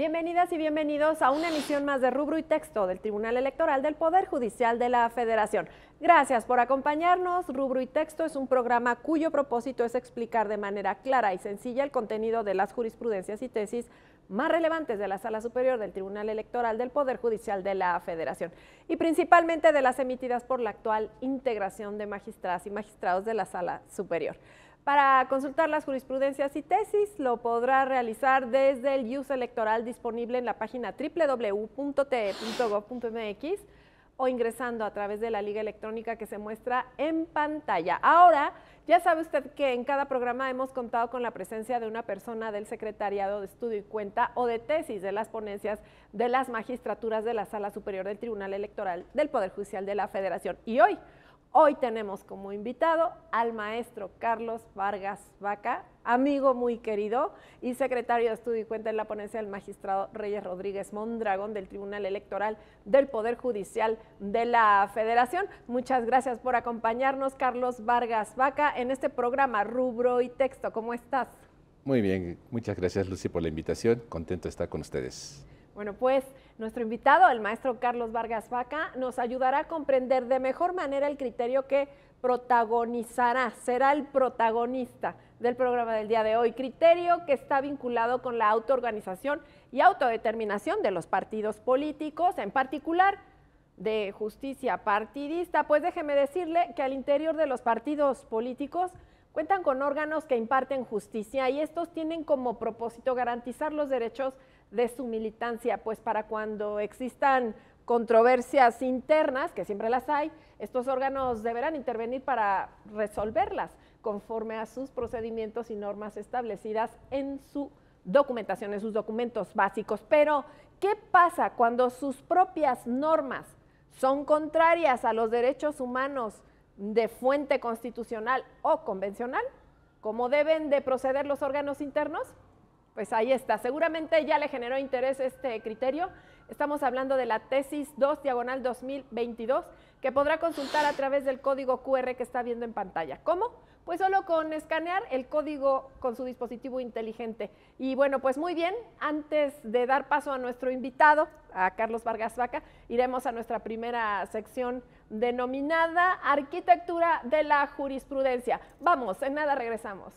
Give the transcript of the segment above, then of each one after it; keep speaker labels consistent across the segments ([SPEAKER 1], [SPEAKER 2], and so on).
[SPEAKER 1] Bienvenidas y bienvenidos a una emisión más de Rubro y Texto del Tribunal Electoral del Poder Judicial de la Federación. Gracias por acompañarnos. Rubro y Texto es un programa cuyo propósito es explicar de manera clara y sencilla el contenido de las jurisprudencias y tesis más relevantes de la Sala Superior del Tribunal Electoral del Poder Judicial de la Federación y principalmente de las emitidas por la actual integración de magistradas y magistrados de la Sala Superior. Para consultar las jurisprudencias y tesis lo podrá realizar desde el IUS electoral disponible en la página www.te.gov.mx o ingresando a través de la liga electrónica que se muestra en pantalla. Ahora, ya sabe usted que en cada programa hemos contado con la presencia de una persona del Secretariado de Estudio y Cuenta o de tesis de las ponencias de las magistraturas de la Sala Superior del Tribunal Electoral del Poder Judicial de la Federación. Y Hoy tenemos como invitado al maestro Carlos Vargas Vaca, amigo muy querido y secretario de Estudio y Cuenta en la ponencia del magistrado Reyes Rodríguez Mondragón del Tribunal Electoral del Poder Judicial de la Federación. Muchas gracias por acompañarnos, Carlos Vargas Vaca, en este programa Rubro y Texto. ¿Cómo estás?
[SPEAKER 2] Muy bien, muchas gracias, Lucy, por la invitación. Contento de estar con ustedes.
[SPEAKER 1] Bueno, pues nuestro invitado, el maestro Carlos Vargas Vaca, nos ayudará a comprender de mejor manera el criterio que protagonizará, será el protagonista del programa del día de hoy, criterio que está vinculado con la autoorganización y autodeterminación de los partidos políticos, en particular de justicia partidista. Pues déjeme decirle que al interior de los partidos políticos cuentan con órganos que imparten justicia y estos tienen como propósito garantizar los derechos de su militancia, pues para cuando existan controversias internas, que siempre las hay, estos órganos deberán intervenir para resolverlas conforme a sus procedimientos y normas establecidas en su documentación, en sus documentos básicos. Pero, ¿qué pasa cuando sus propias normas son contrarias a los derechos humanos de fuente constitucional o convencional? ¿Cómo deben de proceder los órganos internos? Pues ahí está, seguramente ya le generó interés este criterio. Estamos hablando de la tesis 2/2022 que podrá consultar a través del código QR que está viendo en pantalla. ¿Cómo? Pues solo con escanear el código con su dispositivo inteligente. Y bueno, pues muy bien, antes de dar paso a nuestro invitado, a Carlos Vargas Vaca, iremos a nuestra primera sección denominada Arquitectura de la Jurisprudencia. Vamos, en nada regresamos.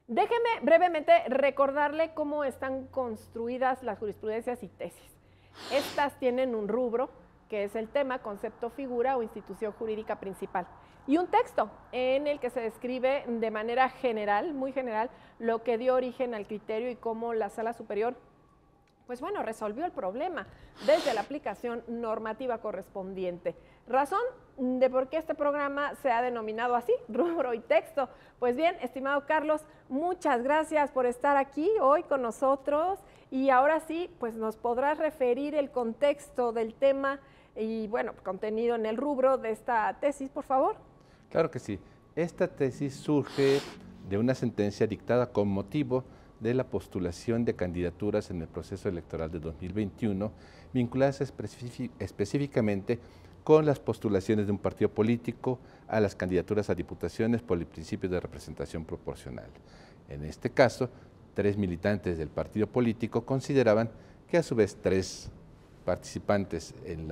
[SPEAKER 1] Déjeme brevemente recordarle cómo están construidas las jurisprudencias y tesis. Estas tienen un rubro, que es el tema, concepto, figura o institución jurídica principal, y un texto en el que se describe de manera general, muy general, lo que dio origen al criterio y cómo la Sala Superior, pues bueno, resolvió el problema desde la aplicación normativa correspondiente. Razón de por qué este programa se ha denominado así, Rubro y Texto. Pues bien, estimado Carlos, muchas gracias por estar aquí hoy con nosotros y ahora sí, pues nos podrás referir el contexto del tema y bueno, contenido en el rubro de esta tesis, por favor.
[SPEAKER 2] Claro que sí. Esta tesis surge de una sentencia dictada con motivo de la postulación de candidaturas en el proceso electoral de 2021, vinculadas específicamente con las postulaciones de un partido político a las candidaturas a diputaciones por el principio de representación proporcional. En este caso, 3 militantes del partido político consideraban que a su vez 3 participantes en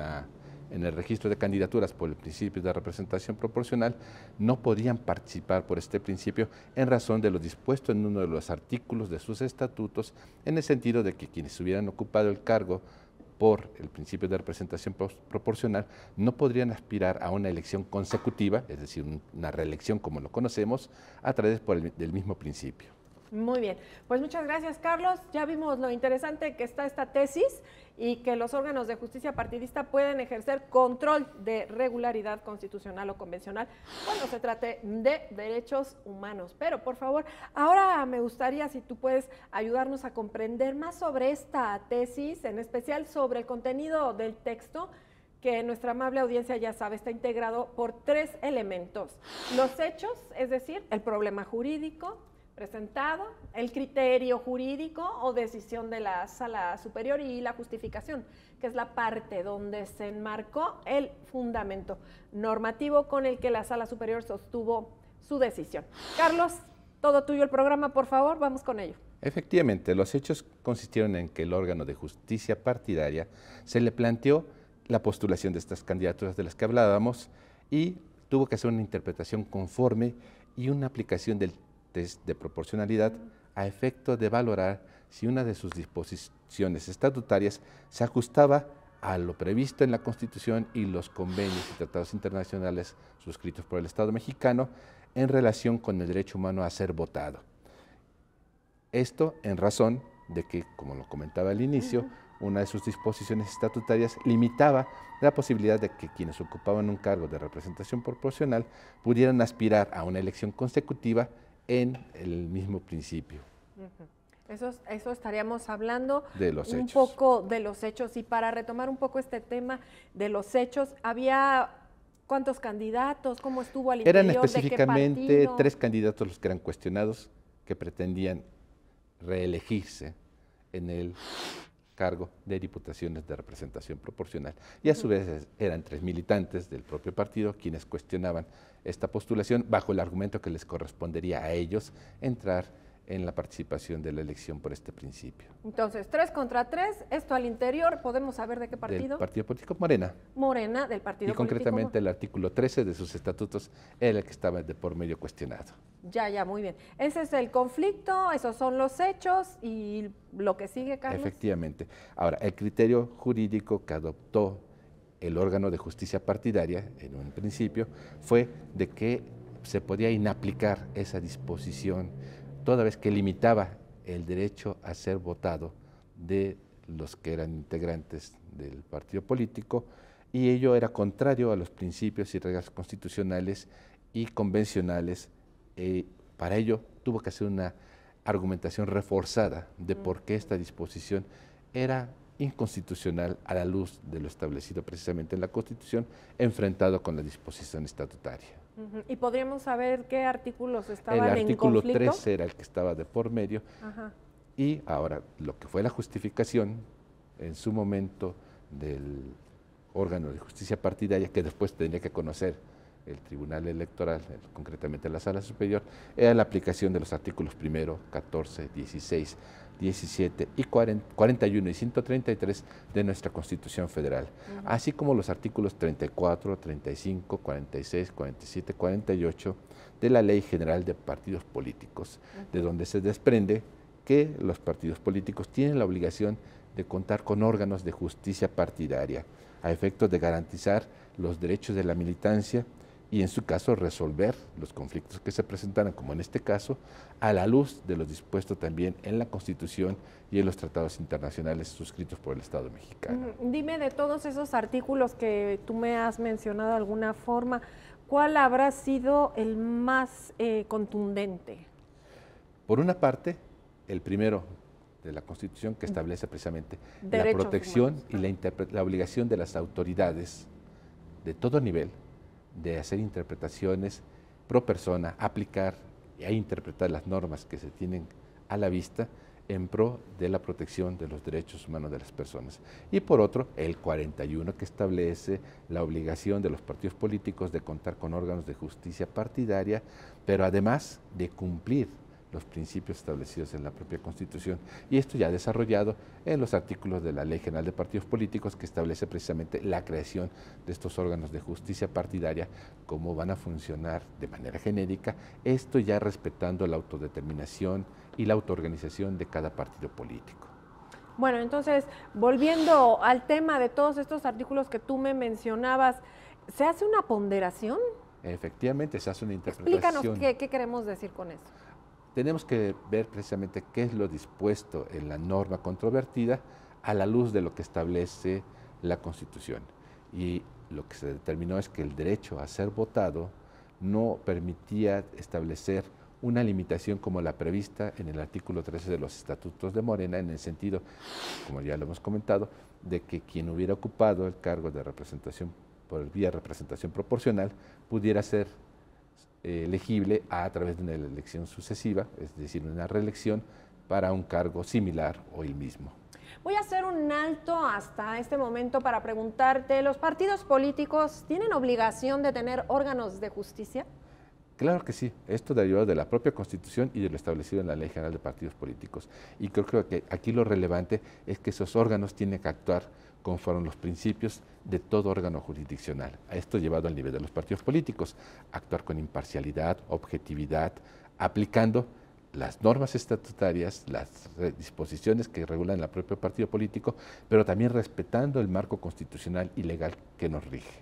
[SPEAKER 2] el registro de candidaturas por el principio de representación proporcional no podían participar por este principio en razón de lo dispuesto en uno de los artículos de sus estatutos, en el sentido de que quienes hubieran ocupado el cargo por el principio de representación proporcional no podrían aspirar a una elección consecutiva, es decir, una reelección como lo conocemos, a través del mismo principio.
[SPEAKER 1] Muy bien, pues muchas gracias, Carlos. Ya vimos lo interesante que está esta tesis y que los órganos de justicia partidista pueden ejercer control de regularidad constitucional o convencional cuando se trate de derechos humanos. Pero, por favor, ahora me gustaría si tú puedes ayudarnos a comprender más sobre esta tesis, en especial sobre el contenido del texto, que nuestra amable audiencia ya sabe, está integrado por 3 elementos. Los hechos, es decir, el problema jurídico presentado, el criterio jurídico o decisión de la Sala Superior y la justificación, que es la parte donde se enmarcó el fundamento normativo con el que la Sala Superior sostuvo su decisión. Carlos, todo tuyo el programa, por favor, vamos con ello.
[SPEAKER 2] Efectivamente, los hechos consistieron en que el órgano de justicia partidaria se le planteó la postulación de estas candidaturas de las que hablábamos y tuvo que hacer una interpretación conforme y una aplicación del test de proporcionalidad a efecto de valorar si una de sus disposiciones estatutarias se ajustaba a lo previsto en la Constitución y los convenios y tratados internacionales suscritos por el Estado mexicano en relación con el derecho humano a ser votado. Esto en razón de que, como lo comentaba al inicio, una de sus disposiciones estatutarias limitaba la posibilidad de que quienes ocupaban un cargo de representación proporcional pudieran aspirar a una elección consecutiva en el mismo principio.
[SPEAKER 1] Eso estaríamos hablando
[SPEAKER 2] de los
[SPEAKER 1] un
[SPEAKER 2] hechos.
[SPEAKER 1] Poco de los hechos. Y para retomar un poco este tema de los hechos, ¿había cuántos candidatos? ¿Cómo estuvo al interior?
[SPEAKER 2] Eran específicamente
[SPEAKER 1] ¿de qué partido?
[SPEAKER 2] 3 candidatos los que eran cuestionados, que pretendían reelegirse en el cargo de diputaciones de representación proporcional. Y a su vez eran 3 militantes del propio partido quienes cuestionaban esta postulación bajo el argumento que les correspondería a ellos entrar en la participación de la elección por este principio.
[SPEAKER 1] Entonces, 3 contra 3, esto al interior, ¿podemos saber de qué partido?
[SPEAKER 2] Del partido político Morena.
[SPEAKER 1] Morena, del partido
[SPEAKER 2] y concretamente
[SPEAKER 1] político.
[SPEAKER 2] el artículo 13 de sus estatutos era el que estaba de por medio cuestionado.
[SPEAKER 1] Ya, muy bien. Ese es el conflicto, esos son los hechos y lo que sigue, Carlos.
[SPEAKER 2] Efectivamente. Ahora, el criterio jurídico que adoptó el órgano de justicia partidaria en un principio fue de que se podía inaplicar esa disposición toda vez que limitaba el derecho a ser votado de los que eran integrantes del partido político, y ello era contrario a los principios y reglas constitucionales y convencionales. Para ello tuvo que hacer una argumentación reforzada de por qué esta disposición era inconstitucional a la luz de lo establecido precisamente en la Constitución, enfrentado con la disposición estatutaria.
[SPEAKER 1] ¿Y podríamos saber qué artículos estaban en conflicto?
[SPEAKER 2] El artículo 13 era el que estaba de por medio. Y ahora lo que fue la justificación en su momento del órgano de justicia partidaria, que después tendría que conocer el Tribunal Electoral, concretamente la Sala Superior, era la aplicación de los artículos 1, 14, 16, 17 y 41 y 133 de nuestra Constitución Federal, así como los artículos 34, 35, 46, 47, 48 de la Ley General de Partidos Políticos, de donde se desprende que los partidos políticos tienen la obligación de contar con órganos de justicia partidaria a efectos de garantizar los derechos de la militancia y en su caso resolver los conflictos que se presentaran, como en este caso, a la luz de lo dispuesto también en la Constitución y en los tratados internacionales suscritos por el Estado mexicano.
[SPEAKER 1] Dime, de todos esos artículos que tú me has mencionado de alguna forma, ¿cuál habrá sido el más contundente?
[SPEAKER 2] Por una parte, el primero de la Constitución, que establece precisamente
[SPEAKER 1] Derechos
[SPEAKER 2] la protección
[SPEAKER 1] humanos.
[SPEAKER 2] y la obligación de las autoridades de todo nivel de hacer interpretaciones pro persona, aplicar e interpretar las normas que se tienen a la vista en pro de la protección de los derechos humanos de las personas. Y por otro, el 41, que establece la obligación de los partidos políticos de contar con órganos de justicia partidaria, pero además de cumplir los principios establecidos en la propia Constitución, y esto ya desarrollado en los artículos de la Ley General de Partidos Políticos, que establece precisamente la creación de estos órganos de justicia partidaria, cómo van a funcionar de manera genérica, esto ya respetando la autodeterminación y la autoorganización de cada partido político.
[SPEAKER 1] Bueno, entonces, volviendo al tema de todos estos artículos que tú me mencionabas, ¿se hace una ponderación?
[SPEAKER 2] Efectivamente, se hace una interpretación.
[SPEAKER 1] Explícanos qué queremos decir con esto.
[SPEAKER 2] Tenemos que ver precisamente qué es lo dispuesto en la norma controvertida a la luz de lo que establece la Constitución. Y lo que se determinó es que el derecho a ser votado no permitía establecer una limitación como la prevista en el artículo 13 de los estatutos de Morena, en el sentido, como ya lo hemos comentado, de que quien hubiera ocupado el cargo de representación por vía representación proporcional pudiera ser elegible a través de una elección sucesiva, es decir, una reelección para un cargo similar o el mismo.
[SPEAKER 1] Voy a hacer un alto hasta este momento para preguntarte, ¿los partidos políticos tienen obligación de tener órganos de justicia?
[SPEAKER 2] Claro que sí, esto derivado de la propia Constitución y de lo establecido en la Ley General de Partidos Políticos. Y creo que aquí lo relevante es que esos órganos tienen que actuar conforme a los principios de todo órgano jurisdiccional. A esto llevado al nivel de los partidos políticos, actuar con imparcialidad, objetividad, aplicando las normas estatutarias, las disposiciones que regulan el propio partido político, pero también respetando el marco constitucional y legal que nos rige.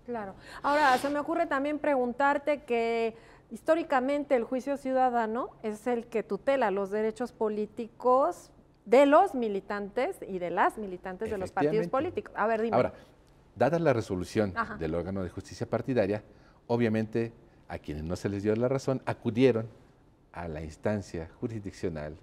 [SPEAKER 1] Claro. Ahora, se me ocurre también preguntarte que históricamente el juicio ciudadano es el que tutela los derechos políticos de los militantes y de las militantes de los partidos políticos. A ver, dime.
[SPEAKER 2] Ahora, dada la resolución del órgano de justicia partidaria, obviamente a quienes no se les dio la razón acudieron a la instancia jurisdiccional,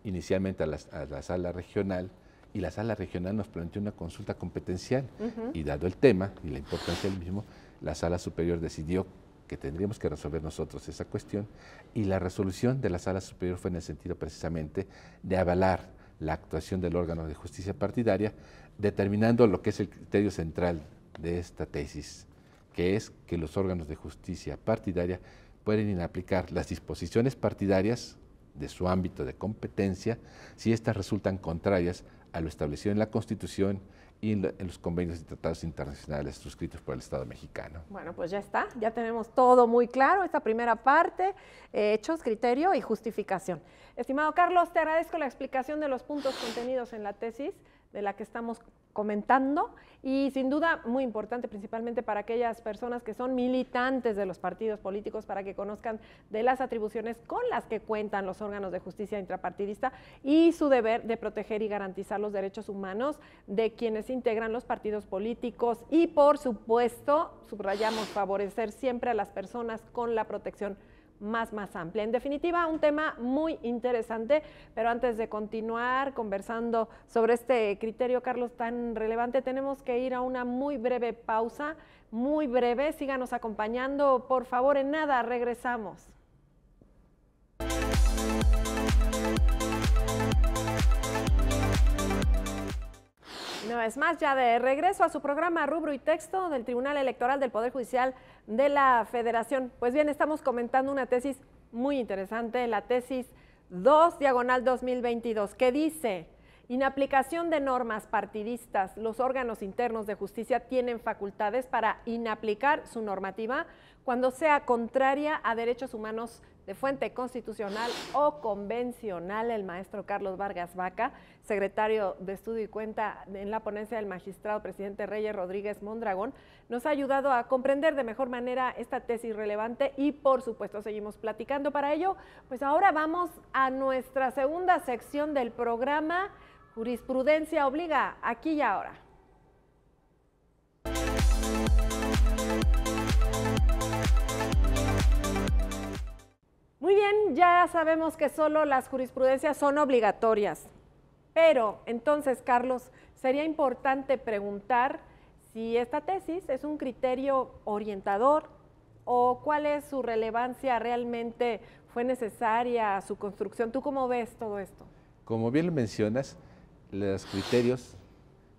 [SPEAKER 2] inicialmente a la sala regional, y la sala regional nos planteó una consulta competencial y dado el tema y la importancia del mismo, la sala superior decidió que tendríamos que resolver nosotros esa cuestión y la resolución de la sala superior fue en el sentido precisamente de avalar la actuación del órgano de justicia partidaria, determinando lo que es el criterio central de esta tesis, que es que los órganos de justicia partidaria pueden aplicar las disposiciones partidarias de su ámbito de competencia si éstas resultan contrarias a lo establecido en la Constitución y en los convenios y tratados internacionales suscritos por el Estado mexicano.
[SPEAKER 1] Bueno, pues ya está, ya tenemos todo muy claro, esta primera parte, hechos, criterio y justificación. Estimado Carlos, te agradezco la explicación de los puntos contenidos en la tesis de la que estamos comentando y sin duda muy importante principalmente para aquellas personas que son militantes de los partidos políticos para que conozcan de las atribuciones con las que cuentan los órganos de justicia intrapartidista y su deber de proteger y garantizar los derechos humanos de quienes integran los partidos políticos y por supuesto, subrayamos, favorecer siempre a las personas con la protección más amplia. En definitiva, un tema muy interesante, pero antes de continuar conversando sobre este criterio, Carlos, tan relevante, tenemos que ir a una muy breve pausa, muy breve. Síganos acompañando, por favor, en nada, regresamos. Una vez más, ya de regreso a su programa Rubro y Texto del Tribunal Electoral del Poder Judicial de la Federación. Pues bien, estamos comentando una tesis muy interesante, la tesis 2/2022, que dice: inaplicación de normas partidistas, los órganos internos de justicia tienen facultades para inaplicar su normativa cuando sea contraria a derechos humanos de fuente constitucional o convencional. El maestro Carlos Vargas Vaca, secretario de Estudio y Cuenta en la ponencia del magistrado presidente Reyes Rodríguez Mondragón, nos ha ayudado a comprender de mejor manera esta tesis relevante y por supuesto seguimos platicando. Para ello, pues ahora vamos a nuestra segunda sección del programa, Jurisprudencia Obliga, aquí y ahora. Muy bien, ya sabemos que solo las jurisprudencias son obligatorias, pero entonces, Carlos, sería importante preguntar si esta tesis es un criterio orientador o cuál es su relevancia, realmente fue necesaria su construcción. ¿Tú cómo ves todo esto?
[SPEAKER 2] Como bien lo mencionas, los criterios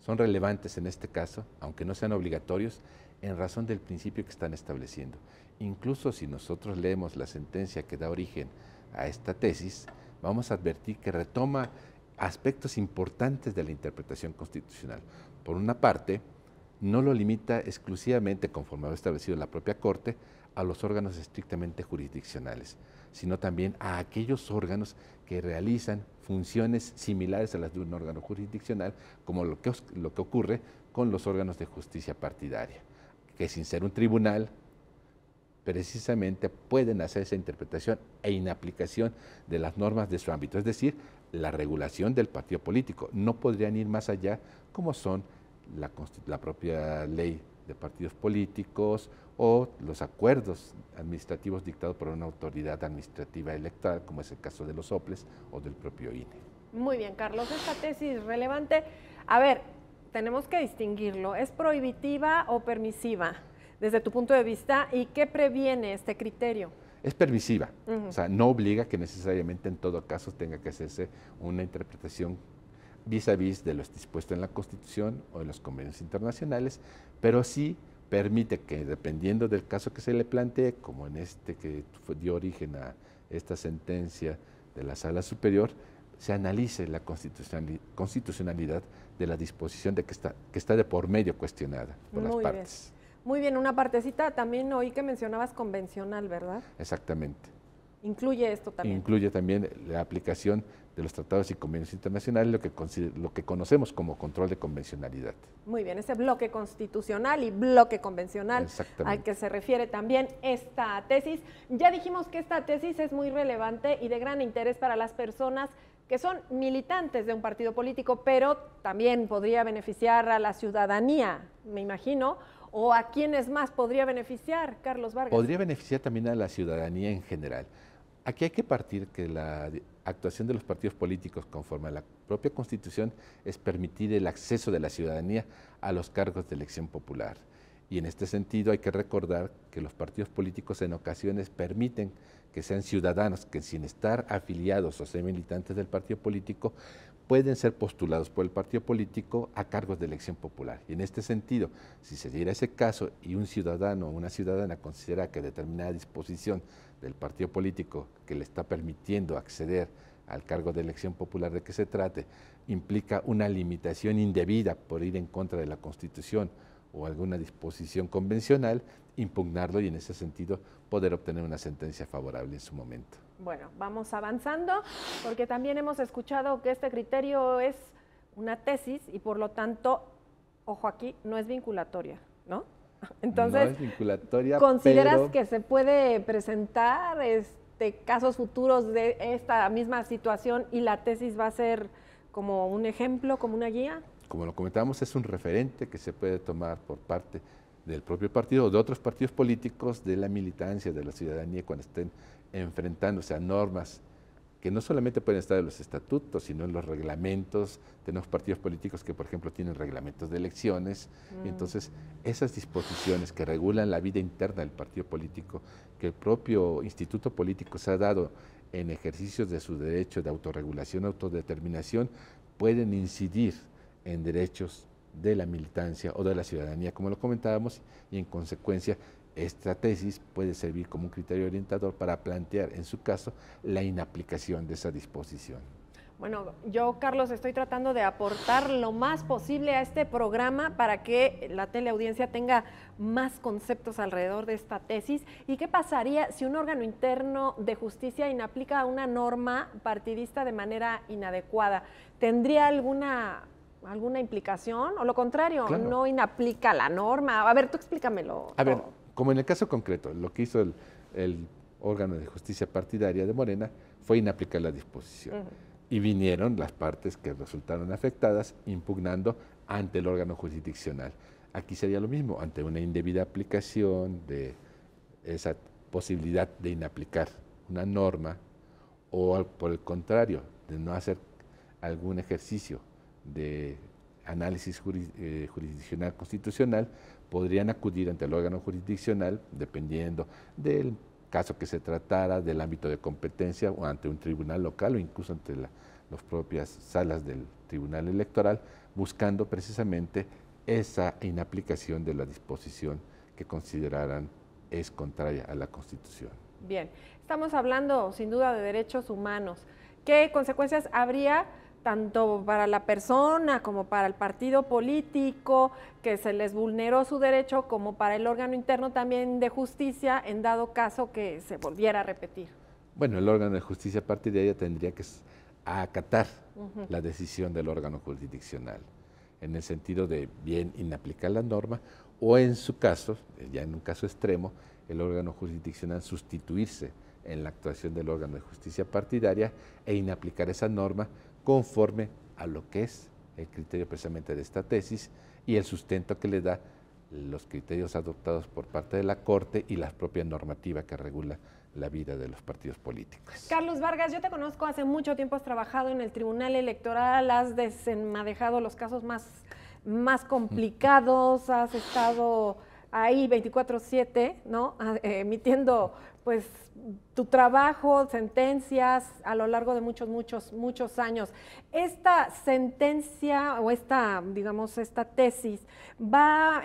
[SPEAKER 2] son relevantes en este caso, aunque no sean obligatorios, en razón del principio que están estableciendo. Incluso si nosotros leemos la sentencia que da origen a esta tesis, vamos a advertir que retoma aspectos importantes de la interpretación constitucional. Por una parte, no lo limita exclusivamente, conforme lo ha establecido la propia Corte, a los órganos estrictamente jurisdiccionales, sino también a aquellos órganos que realizan funciones similares a las de un órgano jurisdiccional, como lo que ocurre con los órganos de justicia partidaria, que sin ser un tribunal, precisamente pueden hacer esa interpretación e inaplicación de las normas de su ámbito, es decir, la regulación del partido político. No podrían ir más allá, como son la propia ley de partidos políticos o los acuerdos administrativos dictados por una autoridad administrativa electoral, como es el caso de los OPLES o del propio INE.
[SPEAKER 1] Muy bien, Carlos, esta tesis relevante. A ver, tenemos que distinguirlo. ¿Es prohibitiva o permisiva desde tu punto de vista? ¿Y qué previene este criterio?
[SPEAKER 2] Es permisiva, o sea, no obliga que necesariamente en todo caso tenga que hacerse una interpretación vis a vis de lo dispuesto en la Constitución o en los convenios internacionales, pero sí permite que, dependiendo del caso que se le plantee, como en este que dio origen a esta sentencia de la Sala Superior, se analice la constitucionalidad de la disposición que está de por medio cuestionada por las partes.
[SPEAKER 1] Muy bien, una partecita también oí que mencionabas convencional, ¿verdad?
[SPEAKER 2] Exactamente.
[SPEAKER 1] ¿Incluye esto también?
[SPEAKER 2] Incluye también la aplicación de los tratados y convenios internacionales, lo que conocemos como control de convencionalidad.
[SPEAKER 1] Muy bien, ese bloque constitucional y bloque convencional al que se refiere también esta tesis. Ya dijimos que esta tesis es muy relevante y de gran interés para las personas que son militantes de un partido político, pero también podría beneficiar a la ciudadanía, me imagino, o a quienes más podría beneficiar, Carlos Vargas.
[SPEAKER 2] Podría beneficiar también a la ciudadanía en general. Aquí hay que partir que la actuación de los partidos políticos conforme a la propia Constitución es permitir el acceso de la ciudadanía a los cargos de elección popular. Y en este sentido hay que recordar que los partidos políticos en ocasiones permiten que sean ciudadanos que sin estar afiliados o ser militantes del partido político pueden ser postulados por el partido político a cargos de elección popular. Y en este sentido, si se diera ese caso y un ciudadano o una ciudadana considera que determinada disposición del partido político que le está permitiendo acceder al cargo de elección popular de que se trate implica una limitación indebida por ir en contra de la Constitución o alguna disposición convencional, impugnarlo y en ese sentido poder obtener una sentencia favorable en su momento.
[SPEAKER 1] Bueno, vamos avanzando porque también hemos escuchado que este criterio es una tesis y por lo tanto, ojo aquí, no es vinculatoria, ¿no? Entonces,
[SPEAKER 2] no es vinculatoria,
[SPEAKER 1] ¿consideras que se puede presentar casos futuros de esta misma situación y la tesis va a ser como un ejemplo, como una guía?
[SPEAKER 2] Como lo comentábamos, es un referente que se puede tomar por parte del propio partido o de otros partidos políticos, de la militancia, de la ciudadanía, cuando estén enfrentándose a normas que no solamente pueden estar en los estatutos, sino en los reglamentos. Tenemos partidos políticos que, por ejemplo, tienen reglamentos de elecciones, y entonces esas disposiciones que regulan la vida interna del partido político, que el propio instituto político se ha dado en ejercicios de su derecho de autorregulación, autodeterminación, pueden incidir en derechos de la militancia o de la ciudadanía, como lo comentábamos, y en consecuencia esta tesis puede servir como un criterio orientador para plantear, en su caso, la inaplicación de esa disposición.
[SPEAKER 1] Bueno, yo, Carlos, estoy tratando de aportar lo más posible a este programa para que la teleaudiencia tenga más conceptos alrededor de esta tesis. ¿Y qué pasaría si un órgano interno de justicia inaplica una norma partidista de manera inadecuada? ¿Tendría alguna implicación o lo contrario,
[SPEAKER 2] claro,
[SPEAKER 1] no inaplica la norma? A ver, tú explícamelo.
[SPEAKER 2] A ver, como en el caso concreto, lo que hizo el órgano de justicia partidaria de Morena fue inaplicar la disposición. Y vinieron las partes que resultaron afectadas impugnando ante el órgano jurisdiccional. Aquí sería lo mismo, ante una indebida aplicación de esa posibilidad de inaplicar una norma o por el contrario, de no hacer algún ejercicio de análisis jurisdiccional constitucional, podrían acudir ante el órgano jurisdiccional, dependiendo del caso que se tratara, del ámbito de competencia, o ante un tribunal local o incluso ante las propias salas del tribunal electoral, buscando precisamente esa inaplicación de la disposición que consideraran es contraria a la Constitución.
[SPEAKER 1] Bien, estamos hablando sin duda de derechos humanos. ¿Qué consecuencias habría tanto para la persona como para el partido político que se les vulneró su derecho, como para el órgano interno también de justicia en dado caso que se volviera a repetir?
[SPEAKER 2] Bueno, el órgano de justicia partidaria tendría que acatar la decisión del órgano jurisdiccional, en el sentido de bien inaplicar la norma o en su caso, ya en un caso extremo, el órgano jurisdiccional sustituirse en la actuación del órgano de justicia partidaria e inaplicar esa norma conforme a lo que es el criterio precisamente de esta tesis y el sustento que le da los criterios adoptados por parte de la Corte y la propia normativa que regula la vida de los partidos políticos.
[SPEAKER 1] Carlos Vargas, yo te conozco hace mucho tiempo, has trabajado en el Tribunal Electoral, has desenmadejado los casos más complicados, has estado ahí 24/7, ¿no? Emitiendo pues tu trabajo, sentencias a lo largo de muchos años. Esta sentencia o esta tesis va,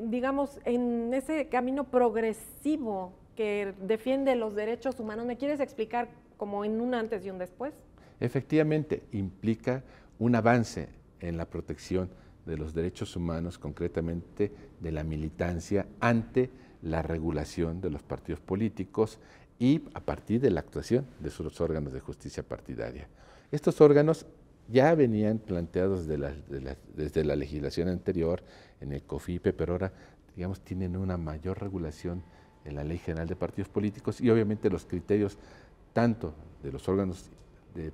[SPEAKER 1] digamos, en ese camino progresivo que defiende los derechos humanos. ¿Me quieres explicar como en un antes y un después?
[SPEAKER 2] Efectivamente, implica un avance en la protección de los derechos humanos, concretamente de la militancia, ante la regulación de los partidos políticos y a partir de la actuación de sus órganos de justicia partidaria. Estos órganos ya venían planteados desde la legislación anterior en el COFIPE, pero ahora, digamos, tienen una mayor regulación en la Ley General de Partidos Políticos y obviamente los criterios tanto de los órganos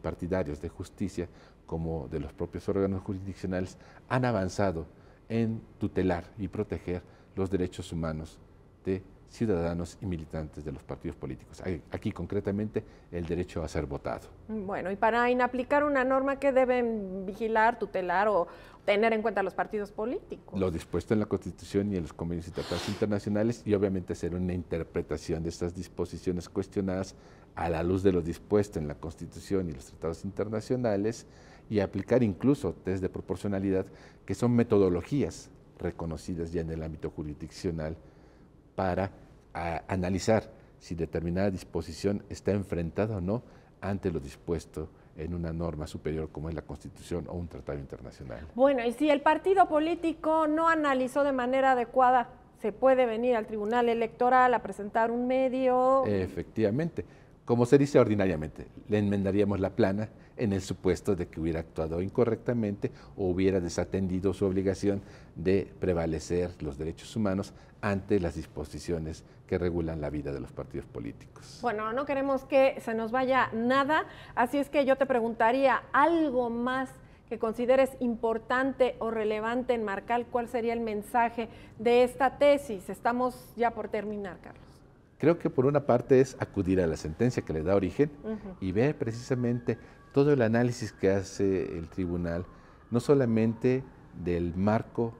[SPEAKER 2] partidarios de justicia como de los propios órganos jurisdiccionales han avanzado en tutelar y proteger los derechos humanos de ciudadanos y militantes de los partidos políticos. Aquí concretamente el derecho a ser votado.
[SPEAKER 1] Bueno, y para inaplicar una norma, ¿qué deben vigilar, tutelar o tener en cuenta los partidos políticos?
[SPEAKER 2] Lo dispuesto en la Constitución y en los convenios y tratados internacionales y obviamente hacer una interpretación de estas disposiciones cuestionadas a la luz de lo dispuesto en la Constitución y los tratados internacionales y aplicar incluso test de proporcionalidad, que son metodologías reconocidas ya en el ámbito jurisdiccional para analizar si determinada disposición está enfrentada o no ante lo dispuesto en una norma superior como es la Constitución o un tratado internacional.
[SPEAKER 1] Bueno, y si el partido político no analizó de manera adecuada, ¿se puede venir al Tribunal Electoral a presentar un medio?
[SPEAKER 2] Efectivamente. Como se dice ordinariamente, le enmendaríamos la plana en el supuesto de que hubiera actuado incorrectamente o hubiera desatendido su obligación de prevalecer los derechos humanos ante las disposiciones que regulan la vida de los partidos políticos.
[SPEAKER 1] Bueno, no queremos que se nos vaya nada, así es que yo te preguntaría algo más que consideres importante o relevante enmarcar. ¿Cuál sería el mensaje de esta tesis? Estamos ya por terminar, Carlos.
[SPEAKER 2] Creo que por una parte es acudir a la sentencia que le da origen y ver precisamente todo el análisis que hace el tribunal, no solamente del marco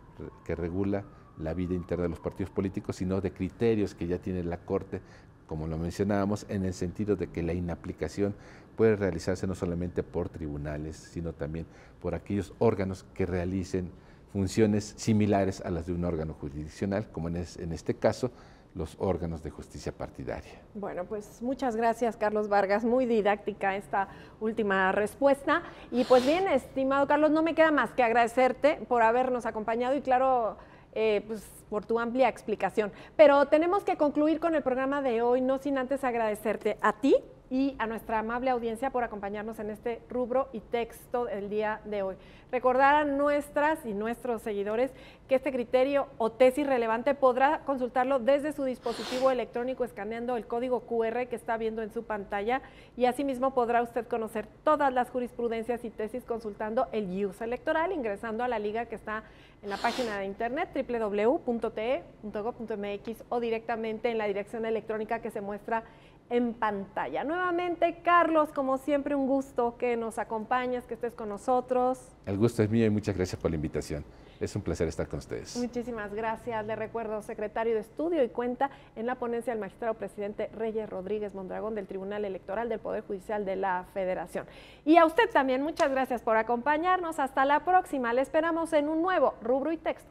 [SPEAKER 2] que regula la vida interna de los partidos políticos, sino de criterios que ya tiene la Corte, como lo mencionábamos, en el sentido de que la inaplicación puede realizarse no solamente por tribunales, sino también por aquellos órganos que realicen funciones similares a las de un órgano jurisdiccional, como en este caso, los órganos de justicia partidaria.
[SPEAKER 1] Bueno, pues muchas gracias, Carlos Vargas, muy didáctica esta última respuesta. Y pues bien, estimado Carlos, no me queda más que agradecerte por habernos acompañado y claro, pues por tu amplia explicación. Pero tenemos que concluir con el programa de hoy, no sin antes agradecerte a ti y a nuestra amable audiencia por acompañarnos en este rubro y texto del día de hoy. Recordar a nuestras y nuestros seguidores que este criterio o tesis relevante podrá consultarlo desde su dispositivo electrónico escaneando el código QR que está viendo en su pantalla y asimismo podrá usted conocer todas las jurisprudencias y tesis consultando el IUS electoral ingresando a la liga que está en la página de internet www.te.gov.mx o directamente en la dirección electrónica que se muestra en pantalla. Nuevamente, Carlos, como siempre, un gusto que nos acompañes, que estés con nosotros.
[SPEAKER 2] El gusto es mío y muchas gracias por la invitación. Es un placer estar con ustedes.
[SPEAKER 1] Muchísimas gracias. Le recuerdo, secretario de Estudio y cuenta en la ponencia del magistrado presidente Reyes Rodríguez Mondragón del Tribunal Electoral del Poder Judicial de la Federación. Y a usted también, muchas gracias por acompañarnos. Hasta la próxima. Le esperamos en un nuevo rubro y texto.